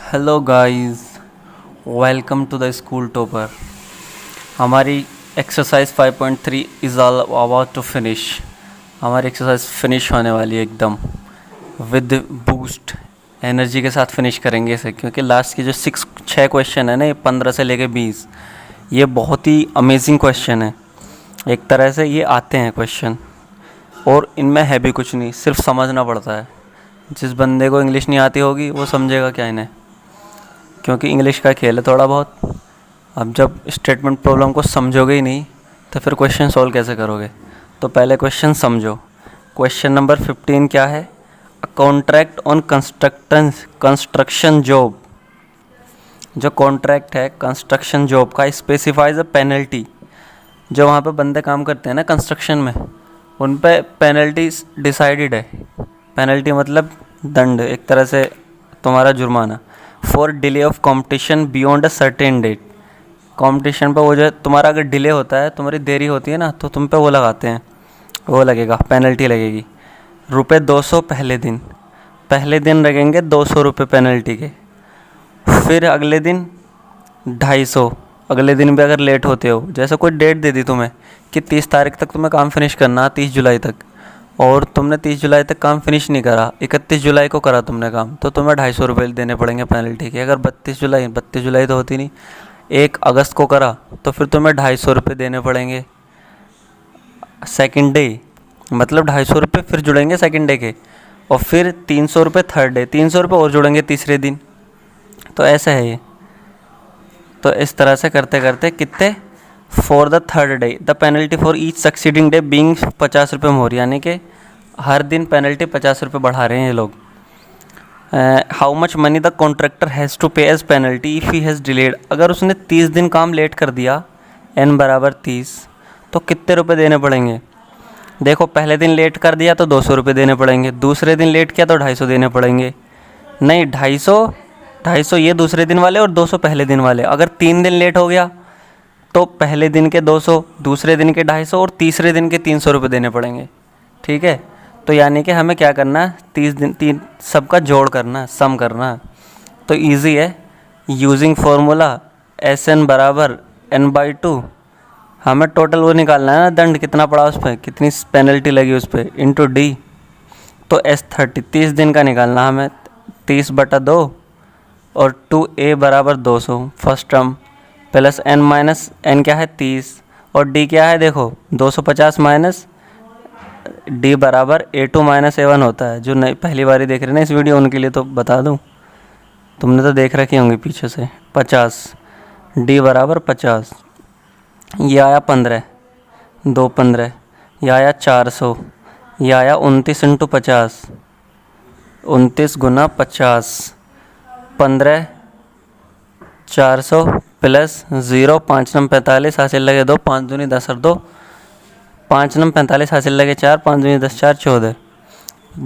Hello guys, welcome to the school topper. हमारी exercise 5.3 is all about to finish. हमारी exercise finish होने वाली है एकदम विद बूस्ट एनर्जी के साथ फिनिश करेंगे इसे, क्योंकि लास्ट की जो 6 क्वेश्चन है ना, ये 15 से लेके 20, ये बहुत ही अमेजिंग क्वेश्चन है। एक तरह से ये आते हैं क्वेश्चन और इनमें है भी कुछ नहीं, सिर्फ समझना पड़ता है। जिस बंदे को इंग्लिश नहीं आती होगी वो समझेगा क्या इन्हें, क्योंकि इंग्लिश का खेल है थोड़ा बहुत। अब जब स्टेटमेंट प्रॉब्लम को समझोगे ही नहीं तो फिर क्वेश्चन सॉल्व कैसे करोगे। तो पहले क्वेश्चन समझो। क्वेश्चन नंबर 15 क्या है? A contract on construction job. जो कॉन्ट्रैक्ट है कंस्ट्रक्शन जॉब का स्पेसिफाइज अ पेनल्टी। जो वहाँ पे बंदे काम करते हैं ना कंस्ट्रक्शन में, उन पे पेनल्टी डिसाइडेड है। पेनल्टी मतलब दंड, एक तरह से तुम्हारा जुर्माना। For delay of competition beyond a certain date. Competition पर वो जो तुम्हारा अगर डिले होता है, तुम्हारी देरी होती है ना, तो तुम पे वो लगाते हैं, वो लगेगा, पेनल्टी लगेगी। ₹200 पहले दिन लगेंगे 200 रुपये पेनल्टी के। फिर अगले दिन 250। अगले दिन भी अगर लेट होते हो, जैसे कोई डेट दे दी तुम्हें कि 30 तारीख तक तुम्हें काम फिनिश करना, 30 जुलाई तक, और तुमने 30 जुलाई तक काम फिनिश नहीं करा, 31 जुलाई को करा तुमने काम, तो तुम्हें 250 रुपये देने पड़ेंगे पेनल्टी के। अगर 32 जुलाई तो होती नहीं, 1 अगस्त को करा तो फिर तुम्हें 250 रुपये देने पड़ेंगे सेकंड डे, मतलब 250 रुपये फिर जुड़ेंगे सेकंड डे के, और फिर 300 रुपये थर्ड डे, 300 रुपये और जुड़ेंगे तीसरे दिन। तो ऐसा है ये। तो इस तरह से करते करते कितने, for the third day the penalty for each succeeding day being 50 रुपये मोर, यानी कि हर दिन पेनल्टी 50 रुपये बढ़ा रहे हैं ये लोग। How much money the contractor has to pay as penalty if he has delayed. अगर उसने 30 दिन काम लेट कर दिया, n बराबर 30, तो कितने रुपए देने पड़ेंगे? देखो, पहले दिन लेट कर दिया तो 200 रुपये देने पड़ेंगे, दूसरे दिन लेट किया तो 250 देने पड़ेंगे। नहीं, 250 ये दूसरे दिन वाले और 200 पहले दिन वाले। अगर 3 दिन लेट हो गया तो पहले दिन के 200, दूसरे दिन के 250 और तीसरे दिन के 300 रुपये देने पड़ेंगे। ठीक है, तो यानी कि हमें क्या करना है, 30 दिन 3 सबका जोड़ करना है, सम करना है। तो इजी है, यूजिंग फार्मूला SN बराबर n/2। हमें टोटल वो निकालना है ना, दंड कितना पड़ा उस पर, कितनी पेनल्टी लगी उस पर, इंटू D। तो S30 30 दिन का निकालना हमें, 30/2 और 2A बराबर 200 फर्स्ट टर्म, प्लस n क्या है 30, और D क्या है, देखो 250 माइनस D बराबर A2 माइनस A1 होता है। जो नई पहली बार देख रहे हैं ना इस वीडियो, उनके लिए तो बता दूं, तुमने तो देख रखी होंगी पीछे से। 50, D बराबर 50, ये आया 15, 2 15, ये आया 400, ये आया 29 × 50, 29 × 50, 15 400 प्लस 0 5 9 45 हासिल लगे 2, 5 दूनी 10 और 2, 5 9 45 हासिल लगे 4, 5 दूनी 10 4 14।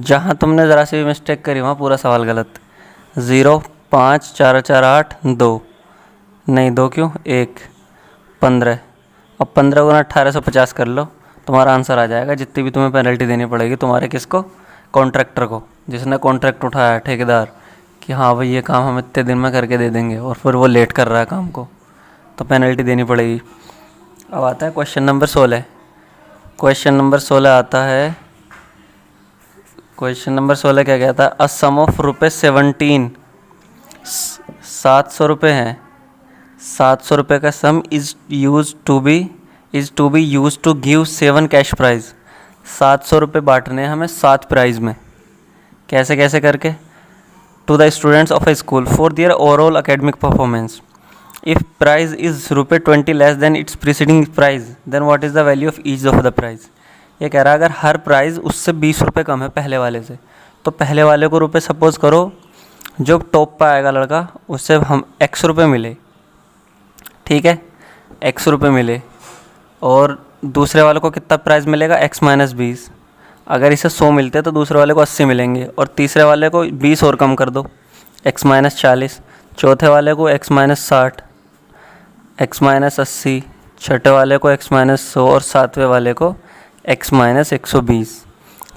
जहाँ तुमने ज़रा सी भी मिस्टेक करी वहाँ पूरा सवाल गलत। 0 5 4 4 8 2, नहीं 2 क्यों, 1 15। अब 15 × 1850 कर लो, तुम्हारा आंसर आ जाएगा। जितनी भी तुम्हें पेनल्टी देनी पड़ेगी तुम्हारे किसको, कॉन्ट्रैक्टर को, जिसने कॉन्ट्रैक्ट उठाया, ठेकेदार, कि हाँ भाई ये काम हम इतने दिन में करके दे देंगे, और फिर वो लेट कर रहा है काम को, तो पेनल्टी देनी पड़ेगी। अब आता है क्वेश्चन नंबर 16। क्वेश्चन नंबर 16 आता है, क्वेश्चन नंबर 16 क्या कहता है? अ सम ऑफ ₹17, 700 रुपये हैं, 700 रुपये का sum is to be used to give 7 cash prize. 700 रुपये बांटने हमें 7 प्राइज में, कैसे कैसे करके? To the students of a school for their overall academic performance. If prize is ₹20 less than its preceding prize, then what is the value of each of the prize. ये कह रहा है अगर हर प्राइज उससे 20 रुपये कम है पहले वाले से, तो पहले वाले को रुपये, सपोज करो जो टॉप पर आएगा लड़का, उससे हम X रुपये मिले, ठीक है, X रुपये मिले, और दूसरे वाले को कितना प्राइस मिलेगा, X - 20। अगर इसे 100 मिलते हैं तो दूसरे वाले को 80 मिलेंगे, और तीसरे वाले को 20 और कम कर दो, X - 40। चौथे वाले को X - 60, X - 80, छठे वाले को X - 100, और सातवें वाले को X - 120।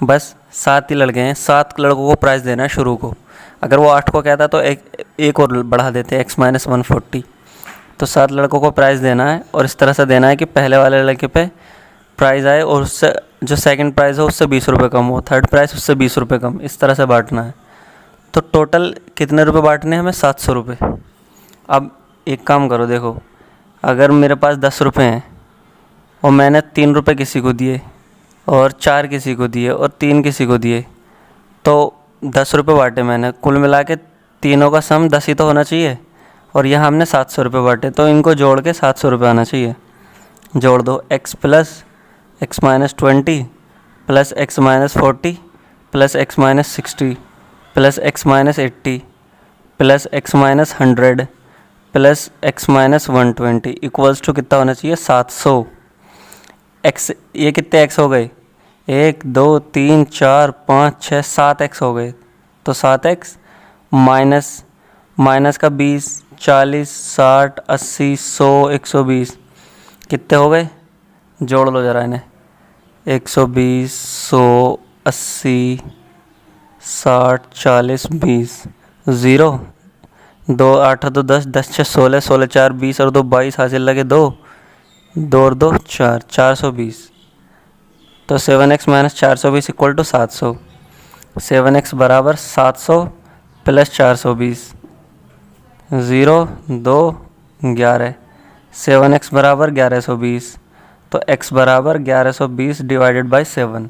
बस 7 ही लड़के हैं, 7 लड़कों को प्राइज़ देना है शुरू को। अगर वो 8 को कहता तो एक और बढ़ा देते, x माइनस 140। तो 7 लड़कों को प्राइज़ देना है और इस तरह से देना है कि पहले वाले लड़के पे प्राइज़ आए और उससे जो सेकंड प्राइज़ हो उससे 20 रुपये कम हो, थर्ड प्राइज़ उससे 20 रुपये कम, इस तरह से बांटना है। तो टोटल कितने रुपए बांटने हैं हमें? 700 रुपये। अब एक काम करो, देखो अगर मेरे पास 10 रुपये हैं और मैंने 3 रुपये किसी को दिए और 4 किसी को दिए और 3 किसी को दिए, तो 10 रुपये बांटे मैंने, कुल मिला के तीनों का सम 10 ही तो होना चाहिए। और यहाँ हमने 700 रुपये बांटे, तो इनको जोड़ के 700 रुपये आना चाहिए। जोड़ दो, x plus x minus 20 plus x minus 40 plus x minus 60 plus x minus 80 plus x minus 100 plus x minus 120 equals to कितना होना चाहिए? 700। x, ये कितने x हो गए? 1 2 3 4 5 6 7 x हो गए। तो 7x माइनस का 20 40 60 80 100 120 कितने हो गए? जोड़ लो ज़रा इन्हें। 120 100 80 60 40 20 0 2 8 2 10 10 6 16 16 4 20 और 2 22 हासिल लगे 2 2 और 2 4 420। तो 7x minus 420 equal to 700। 7x बराबर 700 प्लस 420 0 2 11। 7x बराबर 1120। तो x बराबर 1120 डिवाइडेड बाई 7।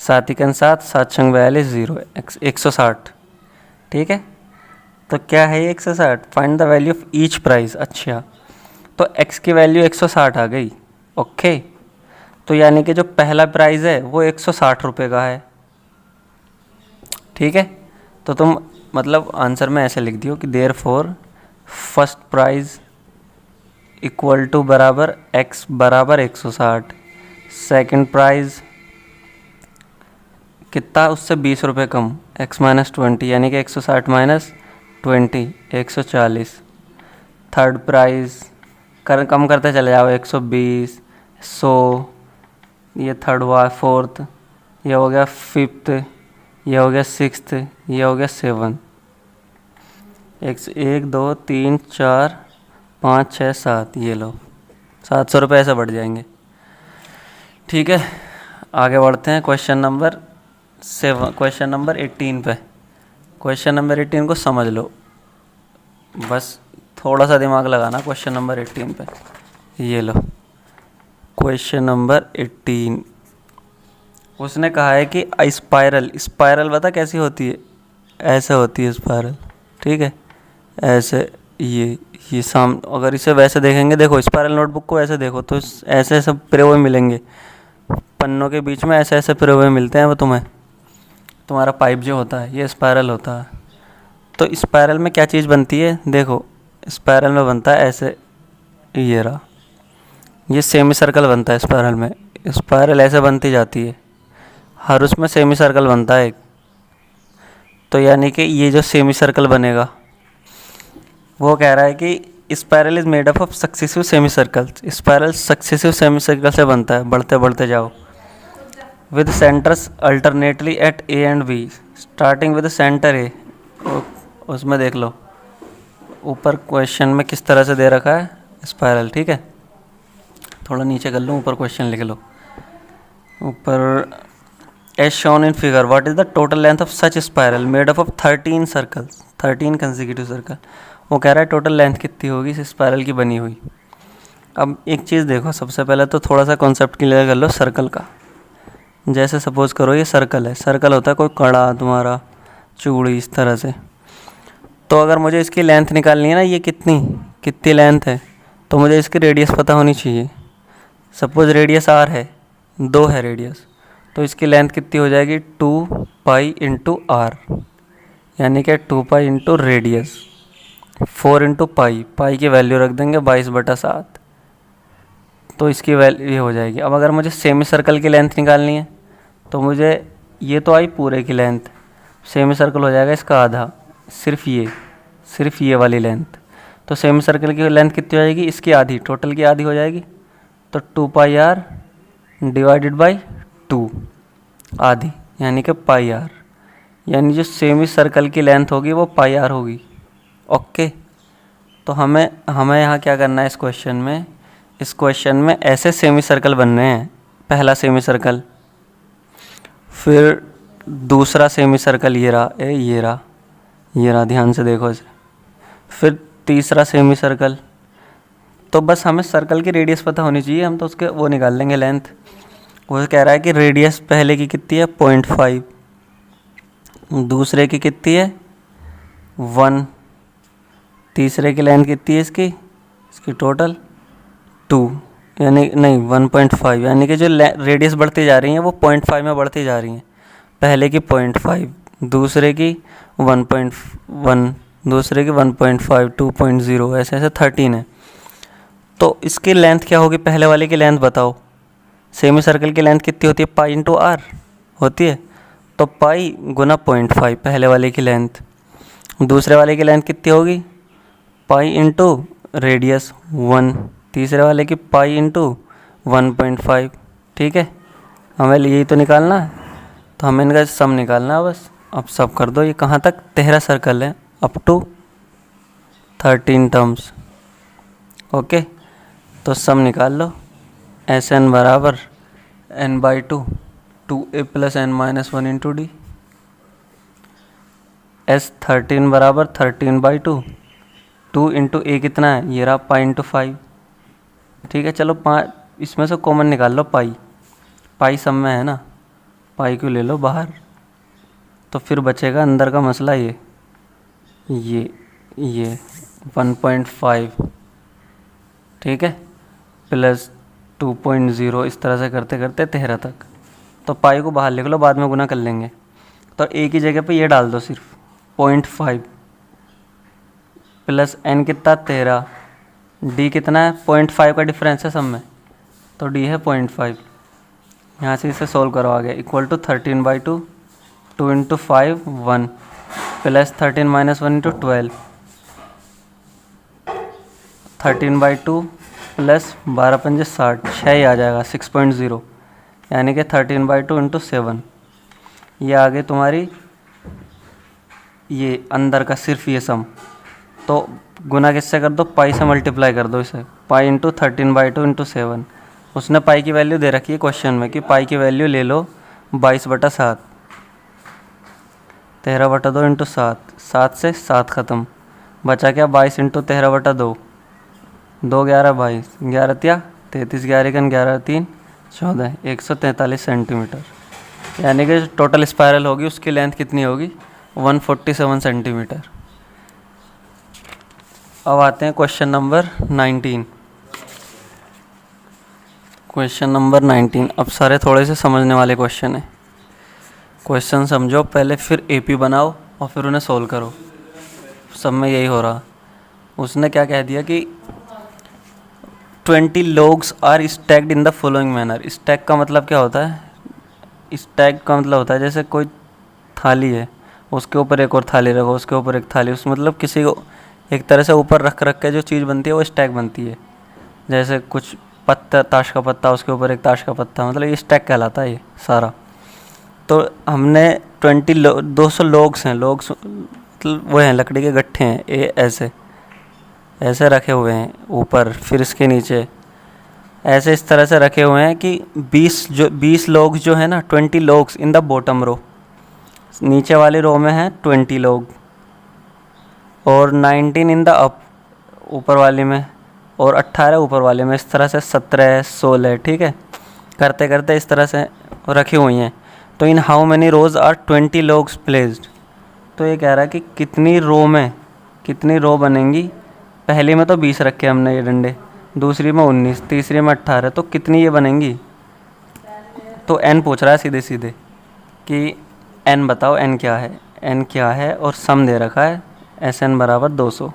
7 he 7 7 छंग 42 0 x 160। ठीक है, तो क्या है ये 160? Find the value of each price. अच्छा, तो x की वैल्यू 160 आ गई। ओके, तो यानी कि जो पहला प्राइज़ है वो 160 रुपये का है। ठीक है, तो तुम मतलब आंसर में ऐसे लिख दियो कि therefore first prize equal to बराबर x बराबर 160, सेकंड प्राइज़ कितना उससे 20 रुपये कम x माइनस 20 यानी कि 160 माइनस 20 140, थर्ड प्राइज़ कम करते चले जाओ 120 100, ये थर्ड हुआ, फोर्थ ये हो गया, फिफ्थ ये हो गया, सिक्स्थ ये हो गया, 7। 1 2 3 4 5 6 7 ये लो 700 रुपये ऐसे बढ़ जाएंगे। ठीक है, आगे बढ़ते हैं क्वेश्चन नंबर 18 पे। क्वेश्चन नंबर 18 को समझ लो, बस थोड़ा सा दिमाग लगाना क्वेश्चन नंबर 18 पे। ये लो क्वेश्चन नंबर 18। उसने कहा है कि स्पाइरल बता कैसी होती है? ऐसे होती है स्पाइरल। ठीक है, ऐसे ये अगर इसे वैसे देखेंगे, देखो स्पाइरल नोटबुक को ऐसे देखो तो ऐसे ऐसे पिरे हुए मिलेंगे, पन्नों के बीच में ऐसे ऐसे पिरे हुए मिलते हैं वो तुम्हारा पाइप जो होता है ये स्पाइरल होता है। तो स्पाइरल में क्या चीज़ बनती है? देखो स्पाइरल में बनता है ऐसे, ये रहा, ये सेमी सर्कल बनता है स्पाइरल में। स्पाइरल ऐसे बनती जाती है, हर उसमें सेमी सर्कल बनता है एक। तो यानी कि ये जो सेमी सर्कल बनेगा वो कह रहा है कि spiral is made up of successive semi circles. Spiral successive semi circle से बनता है, बढ़ते बढ़ते जाओ, with centres alternately at A and B, starting with centre A. उसमें देख लो ऊपर क्वेश्चन में किस तरह से दे रखा है स्पाइरल। ठीक है, थोड़ा नीचे कर लो, ऊपर क्वेश्चन लिख लो। ऊपर as shown in figure what is the total length of such spiral made up of 13 circles, 13 consecutive circle. वो कह रहा है टोटल लेंथ कितनी होगी इस स्पाइरल की बनी हुई। अब एक चीज़ देखो, सबसे पहले तो थोड़ा सा कॉन्सेप्ट क्लियर कर लो सर्कल का। जैसे सपोज करो ये सर्कल है, सर्कल होता है कोई कड़ा तुम्हारा चूड़ी इस तरह से। तो अगर मुझे इसकी लेंथ निकालनी है ना, ये कितनी लेंथ है, तो मुझे इसकी रेडियस पता होनी चाहिए। सपोज रेडियस r है, 2 है रेडियस, तो इसकी लेंथ कितनी हो जाएगी? 2 पाई इंटू आर, यानी कि 2 pi into radius 4 into pi की वैल्यू रख देंगे 22/7, तो इसकी वैल्यू ये हो जाएगी। अब अगर मुझे सेमी सर्कल की लेंथ निकालनी है तो मुझे ये तो आई पूरे की लेंथ, सेमी सर्कल हो जाएगा इसका आधा, सिर्फ ये वाली लेंथ। तो सेमी सर्कल की लेंथ कितनी हो जाएगी? इसकी आधी, टोटल की आधी हो जाएगी। तो 2 पाई आर डिवाइडेड बाई 2 आधी, यानी कि पाई आर। यानी जो सेमी सर्कल की लेंथ होगी वो पाई आर होगी। ओके, तो हमें यहाँ क्या करना है इस क्वेश्चन में ऐसे सेमी सर्कल बनने हैं। पहला सेमी सर्कल, फिर दूसरा सेमी सर्कल ये रहा, ध्यान से देखो इसे, फिर तीसरा सेमी सर्कल। तो बस हमें सर्कल की रेडियस पता होनी चाहिए, हम तो उसके वो निकाल लेंगे लेंथ। वो कह रहा है कि रेडियस पहले की कितनी है 0.5, दूसरे की कितनी है 1, तीसरे की लेंथ कितनी है इसकी टोटल 2, यानी नहीं 1.5, यानी कि जो रेडियस बढ़ती जा रही है वो 0.5 में बढ़ती जा रही है। पहले की 0.5, दूसरे की 1.1, दूसरे की 1.5, 2.0, ऐसे ऐसे 13 है। तो इसकी लेंथ क्या होगी, पहले वाले की लेंथ बताओ। सेमी सर्कल की लेंथ कितनी होती है, पाई इंटू आर होती है। तो पाई गुना 0.5 पहले वाले की लेंथ, दूसरे वाले की लेंथ कितनी होगी, पाई इंटू रेडियस 1, तीसरे वाले की पाई इंटू 1.5। ठीक है, हमें यही तो निकालना है, तो हमें इनका सम निकालना है बस। अब सब कर दो, ये कहाँ तक 13 सर्कल है, अप टू 13 टर्म्स। ओके, तो सम निकाल लो। एस एन बराबर n/2 2a + n-1 into D. S13 बराबर 13/2, 2 इंटू ए कितना है, ये रहा पाई इंटू 5। ठीक है, चलो इसमें से कॉमन निकाल लो, पाई सब में है ना, पाई क्यों ले लो बाहर। तो फिर बचेगा अंदर का मसला ये 1.5, ठीक है, प्लस 2.0, इस तरह से करते करते 13 तक। तो पाई को बाहर लिख लो, बाद में गुना कर लेंगे। तो ए की जगह पे ये डाल दो सिर्फ 0.5 प्लस n कितना 13, डी कितना है 0.5 का डिफरेंस है सब में, तो डी है 0.5। यहाँ से इसे सोल्व करो आगे, equal to 13/2, 2 into 5 1 plus 13 - 1 into 12, 13/2 plus 12 × 5 = 60, 6 ही आ जाएगा 6.0, यानी कि 13/2 इंटू 7। ये आ गई तुम्हारी ये अंदर का सिर्फ ये सम। तो गुना किससे कर दो, पाई से मल्टीप्लाई कर दो इसे, पाई इंटू 13/2 इंटू 7। उसने पाई की वैल्यू दे रखी है क्वेश्चन में कि पाई की वैल्यू ले लो 22/7, 13/2 इंटू 7, 7 से 7 ख़त्म, बचा क्या 22 इंटू 13/2, 2 11 22, 11 × 33, 11 × 11 3 14, 143 सेंटीमीटर। यानी कि टोटल स्पायरल होगी उसकी लेंथ कितनी होगी 147 सेंटीमीटर। अब आते हैं क्वेश्चन नंबर 19। क्वेश्चन नंबर 19, अब सारे थोड़े से समझने वाले क्वेश्चन हैं। क्वेश्चन समझो पहले, फिर एपी बनाओ और फिर उन्हें सोल्व करो। सब में यही हो रहा। उसने क्या कह दिया कि 20 logs are stacked in the following manner. Stack का मतलब क्या होता है, स्टैक का मतलब होता है जैसे कोई थाली है, उसके ऊपर एक और थाली रखो, उसके ऊपर एक थाली, उस मतलब किसी को एक तरह से ऊपर रख के जो चीज़ बनती है वो स्टैक बनती है। जैसे कुछ पत्ता, ताश का पत्ता, उसके ऊपर एक ताश का पत्ता, मतलब ये स्टैक कहलाता है ये सारा। तो हमने 200 लोग्स हैं, लोग्स मतलब वो हैं लकड़ी के गट्ठे हैं, ये ऐसे रखे हुए हैं ऊपर, फिर इसके नीचे ऐसे इस तरह से रखे हुए हैं कि 20 लोग जो है ना, 20 logs in the bottom row, नीचे वाली रो में है 20 लोग, और 19 इन द अप, ऊपर वाली में, और 18 ऊपर वाले में, इस तरह से 17 16, ठीक है, करते करते इस तरह से रखी हुई हैं। तो in how many rows are 20 logs placed. तो ये कह रहा है कि कितनी रो बनेंगी। पहली में तो 20 रखे हमने ये डंडे, दूसरी में 19, तीसरी में 18, तो कितनी ये बनेंगी। तो n पूछ रहा है सीधे सीधे कि n बताओ, n क्या है, और सम दे रखा है SN बराबर 200,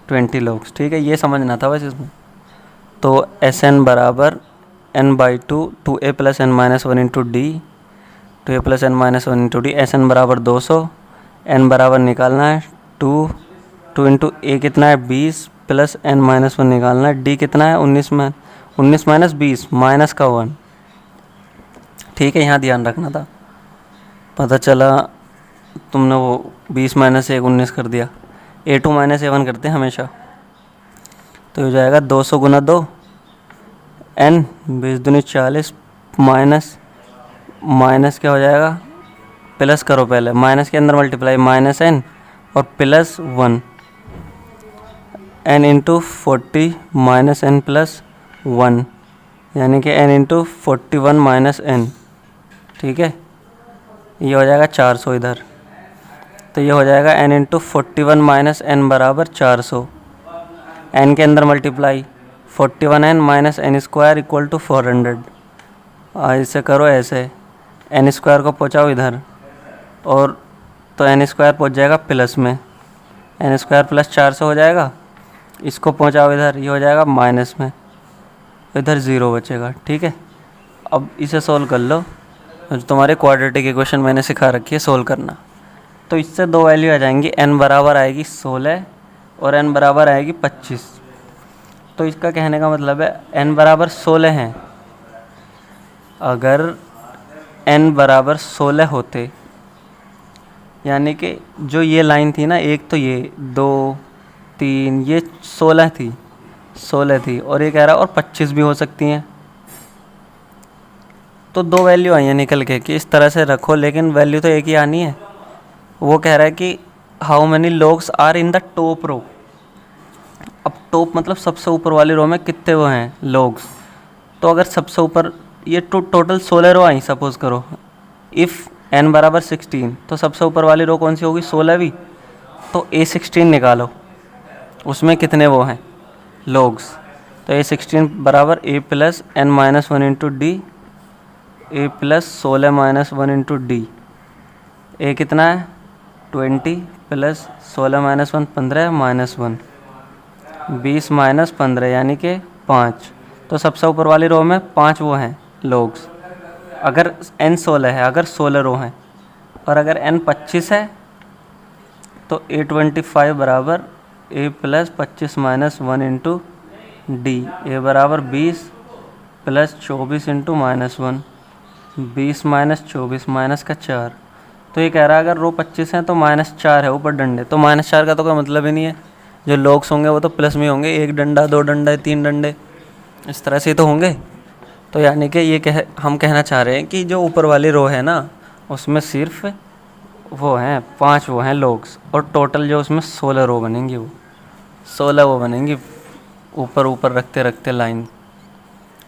20 लोग्स, ठीक है, ये समझना था वैसे इसमें। तो SN बराबर n/2 2a + n-1 into D, 2a + n-1 into D. SN बराबर 200, n बराबर निकालना है 2 इंटू a कितना है 20 प्लस n-1 निकालना है, d कितना है 19 - 20 माइनस का 1, ठीक है, यहाँ ध्यान रखना था। पता चला तुमने वो 20 माइनस 1 19 कर दिया। A2 माइनस A1 करते हैं हमेशा। तो हो जाएगा 200 गुना 2 n 20 दूनी 40 माइनस क्या हो जाएगा, प्लस करो पहले, माइनस के अंदर मल्टीप्लाई माइनस n और plus 1 n into 40 minus n plus 1 यानी कि n इंटू 41 माइनस n। ठीक है, ये हो जाएगा 400 इधर। तो ये हो जाएगा n इंटू 41 माइनस n बराबर 400। n के अंदर multiply 41n minus n square equal to 400। ऐसे करो, ऐसे n स्क्वायर को पहुँचाओ इधर और तो n स्क्वायर पहुँच जाएगा प्लस में, n स्क्वायर प्लस 400 हो जाएगा। इसको पहुँचाओ इधर, ये हो जाएगा माइनस में, इधर 0 बचेगा। ठीक है, अब इसे सोल्व कर लो। जो तुम्हारे क्वाड्रेटिक इक्वेशन मैंने सिखा रखी है सोल्व करना। तो इससे दो वैल्यू आ जाएंगी, n बराबर आएगी 16 और n बराबर आएगी 25। तो इसका कहने का मतलब है n बराबर 16 है। अगर n बराबर 16 होते, यानी कि जो ये लाइन थी ना, एक तो ये 2 3 ये 16 थी और ये कह रहा है और 25 भी हो सकती हैं। तो दो वैल्यू आई हैं निकल के कि इस तरह से रखो, लेकिन वैल्यू तो एक ही आनी है। वो कह रहा है कि how many logs are in the top row. अब टॉप मतलब सबसे ऊपर वाली रो में कितने वो हैं लोग्स। तो अगर सबसे ऊपर ये टोटल 16 रो आई सपोज करो, इफ़ n बराबर 16 तो सबसे ऊपर वाली रो कौन सी होगी, 16वीं। तो A16 निकालो, उसमें कितने वो हैं लोग्स। तो A16 बराबर a plus n minus 1 into D, a plus 16 minus 1 into D. A कितना है 20 प्लस 16 माइनस 1 15 माइनस 1 20 माइनस 15 यानी कि 5। तो सबसे ऊपर वाली रो में 5 वो हैं लोग्स। अगर n 16 है, अगर 16 रो हैं, और अगर n 25 है तो A25 बराबर a plus 25 minus 1 into D. A बराबर 20 plus 24 into minus 1, 20 minus 24 minus का 4। तो ये कह रहा है अगर रो 25 है तो -4 है ऊपर डंडे। तो -4 का तो कोई मतलब ही नहीं है। जो लोग्स होंगे वो तो प्लस में होंगे, 1 डंडा 2 डंडे 3 डंडे इस तरह से तो होंगे। तो यानी कि ये हम कहना चाह रहे हैं कि जो ऊपर वाली रो है ना, उसमें सिर्फ वो हैं 5 वो हैं लोग्स, और टोटल जो उसमें 16 रो बनेंगी, वो 16 वो बनेंगी ऊपर ऊपर रखते रखते लाइन।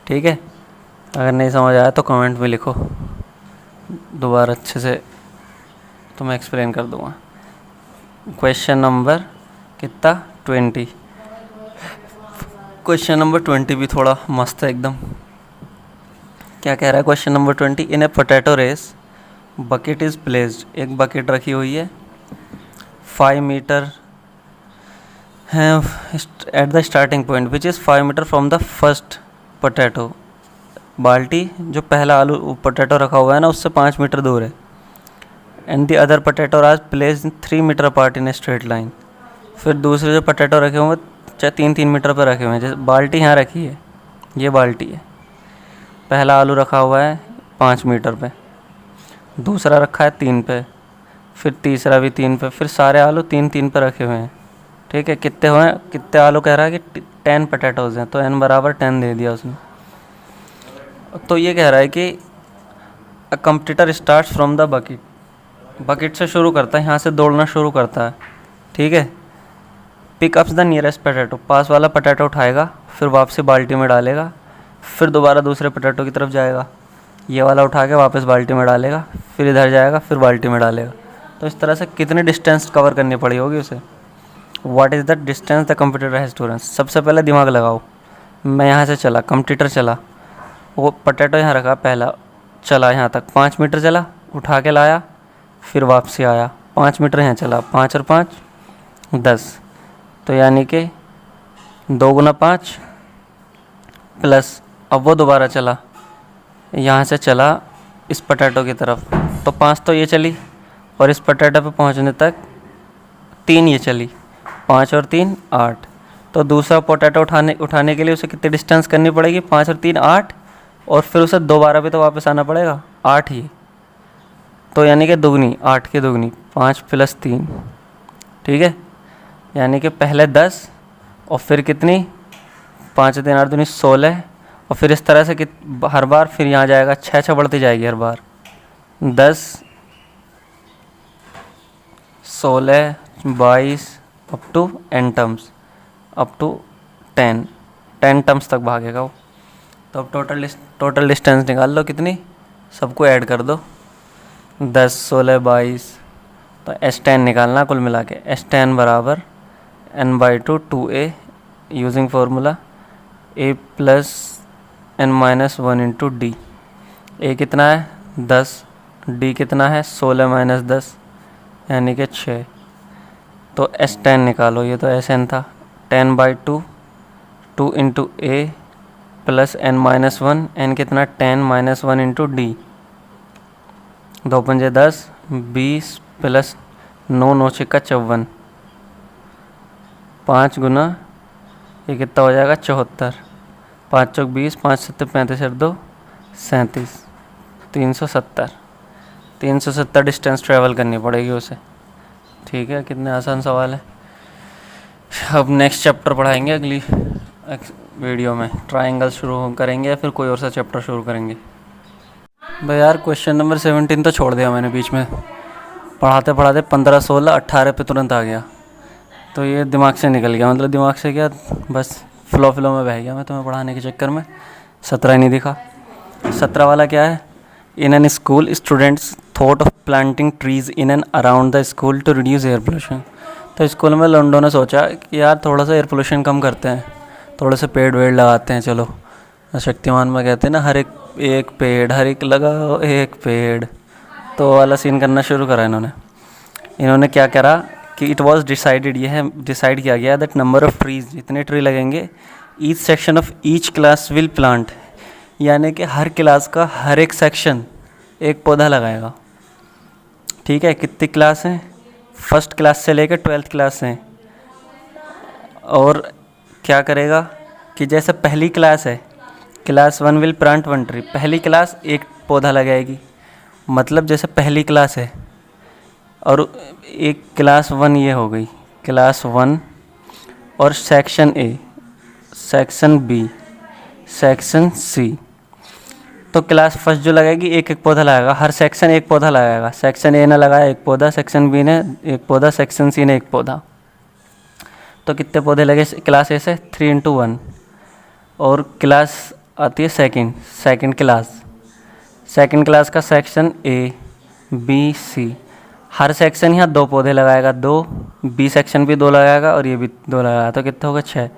ठीक है, अगर नहीं समझ आया तो कमेंट में लिखो, दोबारा अच्छे से तो मैं एक्सप्लेन कर दूँगा। क्वेश्चन नंबर कितना 20। क्वेश्चन नंबर 20 भी थोड़ा मस्त है एकदम। क्या कह रहा है question number 20, in a potato race bucket is placed. एक बकेट रखी हुई है 5 मीटर है at the starting point which is 5 metre from the first potato. बाल्टी जो पहला आलू पोटैटो रखा हुआ है ना, उससे 5 मीटर दूर है। And the other potato are placed 3 metre apart in a straight line. फिर दूसरे जो पोटैटो रखे हुए हैं 3-3 मीटर पर रखे हुए हैं। जैसे बाल्टी यहाँ रखी है, ये बाल्टी है, पहला आलू रखा हुआ है 5 मीटर पे, दूसरा रखा है 3 पे, फिर तीसरा भी 3 पे, फिर सारे आलू 3-3 पे रखे हुए हैं। ठीक है, कितने हुए, कितने आलू कह रहा है कि 10 पोटैटोज़ हैं, तो n बराबर 10 दे दिया उसने। तो ये कह रहा है कि a competitor starts from the bucket. Bucket से शुरू करता है, यहाँ से दौड़ना शुरू करता है। ठीक है, pick ups the nearest potato, पास वाला पोटैटो उठाएगा, फिर वापसी बाल्टी में डालेगा, फिर दोबारा दूसरे पोटैटो की तरफ जाएगा, ये वाला उठा के वापस बाल्टी में डालेगा, फिर इधर जाएगा, फिर बाल्टी में डालेगा। तो इस तरह से कितनी डिस्टेंस कवर करनी पड़ी होगी उसे। What is the distance the computer has to run. सबसे पहले दिमाग लगाओ, मैं यहाँ से चला, कंप्यूटर चला, वो पोटैटो यहाँ रखा पहला, चला यहाँ तक 5 मीटर चला, उठा के लाया, फिर वापसी आया, 5 मीटर यहाँ चला, 5 और 5 10। तो यानी कि 2 गुना 5 प्लस अब वो दोबारा चला, यहाँ से चला इस पोटैटो की तरफ, तो 5 तो ये चली, और इस पोटैटो पे पहुँचने तक 3 ये चली, 5 और 3 8। तो दूसरा पोटैटो उठाने के लिए उसे कितनी डिस्टेंस करनी पड़ेगी, 5 और 3 8, और फिर उसे दोबारा भी तो वापस आना पड़ेगा 8 ही। तो यानी कि दुगनी, 8 की दुगनी 5 + 3, ठीक है, यानी कि पहले 10 और फिर कितनी 5 × 3 = 8 × 2 = 16, और फिर इस तरह से हर बार फिर यहाँ जाएगा 6 बढ़ती जाएगी हर बार, 10 16 22 up to n terms, up to 10 terms तक भागेगा वो। तो अब टोटल डिस्टेंस निकाल लो कितनी, सबको ऐड कर दो, 10 16 22, तो S10 निकालना कुल मिला के, S10 = n/2 2a using formula a + n-1 × d। a कितना है 10, d कितना है 16 - 10 यानी कि 6, तो S10 निकालो, ये तो Sn था, 10/2 2 × a + n-1, n कितना 10 - 1 × d, 2 × 10 20 + 9 9 × 54, 5 गुना ये कितना हो जाएगा 74, 5 चौक 20, 5 7 35 और 2 37, 370 डिस्टेंस ट्रैवल करनी पड़ेगी उसे, ठीक है। कितने आसान सवाल है। अब नेक्स्ट चैप्टर पढ़ाएंगे अगली वीडियो में, ट्रायंगल शुरू करेंगे या फिर कोई और सा चैप्टर शुरू करेंगे। भाई यार क्वेश्चन नंबर 17 तो छोड़ दिया मैंने बीच में, पढ़ाते पढ़ाते 15 16 18 पे तुरंत आ गया, तो ये दिमाग से निकल गया, मतलब दिमाग से क्या, बस फ्लो में बह गया मैं तुम्हें पढ़ाने के चक्कर में। 17 नहीं दिखा। 17 वाला क्या है, in an school students thought of planting trees in and around the school to reduce air pollution. तो स्कूल में लॉन्डो ने सोचा कि यार थोड़ा सा एयर पोल्यूशन कम करते हैं, थोड़े से पेड़ वेड़ लगाते हैं। चलो शक्तिमान में कहते हैं ना, हर एक पेड़, हर एक लगाओ एक पेड़, तो वाला सीन करना शुरू करा इन्होंने क्या करा कि इट वॉज डिसाइडेड, ये है डिसाइड किया गया दैट नंबर ऑफ़ ट्रीज, जितने ट्री लगेंगे, each section of each class will plant, यानी कि हर क्लास का हर एक सेक्शन एक पौधा लगाएगा, ठीक है। कितनी क्लास हैं, फर्स्ट क्लास से लेकर 12th क्लास हैं। और क्या करेगा कि जैसे पहली क्लास है, क्लास 1 विल प्लांट 1 ट्री, पहली क्लास एक पौधा लगाएगी, मतलब जैसे पहली क्लास है, और एक क्लास 1 ये हो गई क्लास 1, और section A, section B, section C. तो क्लास फर्स्ट जो लगेगी एक एक पौधा लगाएगा, हर सेक्शन एक पौधा लगाएगा, सेक्शन ए ने लगाया एक पौधा, सेक्शन बी ने एक पौधा, सेक्शन सी ने एक पौधा। तो कितने पौधे लगे क्लास ए से, 3 × 1। और क्लास आती है सेकंड क्लास का सेक्शन ए बी सी, हर सेक्शन यहाँ 2 पौधे लगाएगा, 2, बी सेक्शन भी 2 लगाएगा और ये भी 2 लगाएगा, तो कितना होगा 6,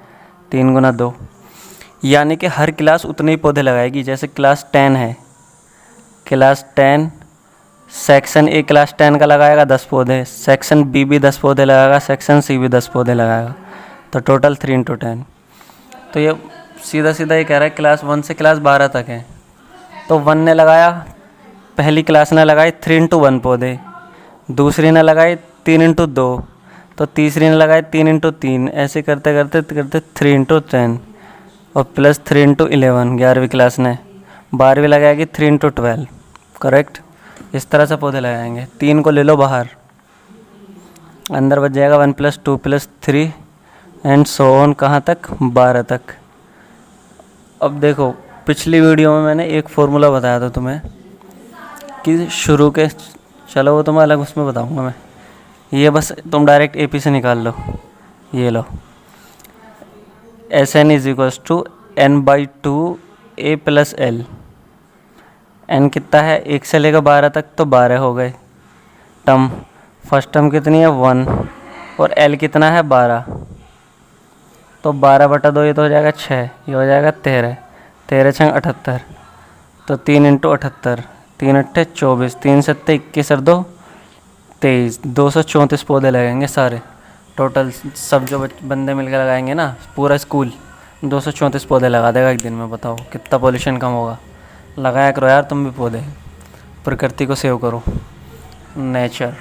3 × 2, यानी कि हर क्लास उतने ही पौधे लगाएगी। जैसे क्लास 10 है, क्लास 10 सेक्शन ए क्लास 10 का लगाएगा 10 पौधे, सेक्शन बी भी 10 पौधे लगाएगा, सेक्शन सी भी 10 पौधे लगाएगा, तो टोटल 3 × 10। तो ये सीधा ये कह रहा है क्लास 1 से क्लास 12 तक है, तो 1 ने लगाया, पहली क्लास ने लगाए 3 × 1 पौधे, दूसरी ने लगाए 3 × 2, तो तीसरी ने लगाए 3 × 3, ऐसे करते 3 × 10 और प्लस 3 × 11, 11वीं क्लास ने, 12वीं लगाएगी 3 × 12, करेक्ट। इस तरह से पौधे लगाएंगे। 3 को ले लो बाहर, अंदर बच जाएगा 1 + 2 + 3 एंड सो ऑन, कहाँ तक 12 तक। अब देखो पिछली वीडियो में मैंने एक फार्मूला बताया था तुम्हें कि शुरू के, चलो वो तुम्हें अलग उसमें बताऊंगा मैं, ये बस तुम डायरेक्ट AP से निकाल लो, ये लो, Sn = n/2 a + l। n कितना है, 1 से लेकर 12 तक, तो 12 हो गए टर्म। फर्स्ट टर्म कितनी है 1, और l कितना है 12, तो 12/2 ये तो हो जाएगा 6, ये हो जाएगा 13, 13 × 6 = 78, तो 3 × 78, 3 × 8 = 24, 3 × 7 = 21 और 2 = 23, 234 पौधे लगेंगे सारे टोटल। सब जो बंदे मिलकर लगाएंगे ना, पूरा स्कूल 234 पौधे लगा देगा एक दिन में। बताओ कितना पोल्यूशन कम होगा। लगाया करो यार तुम भी पौधे, प्रकृति को सेव करो, नेचर।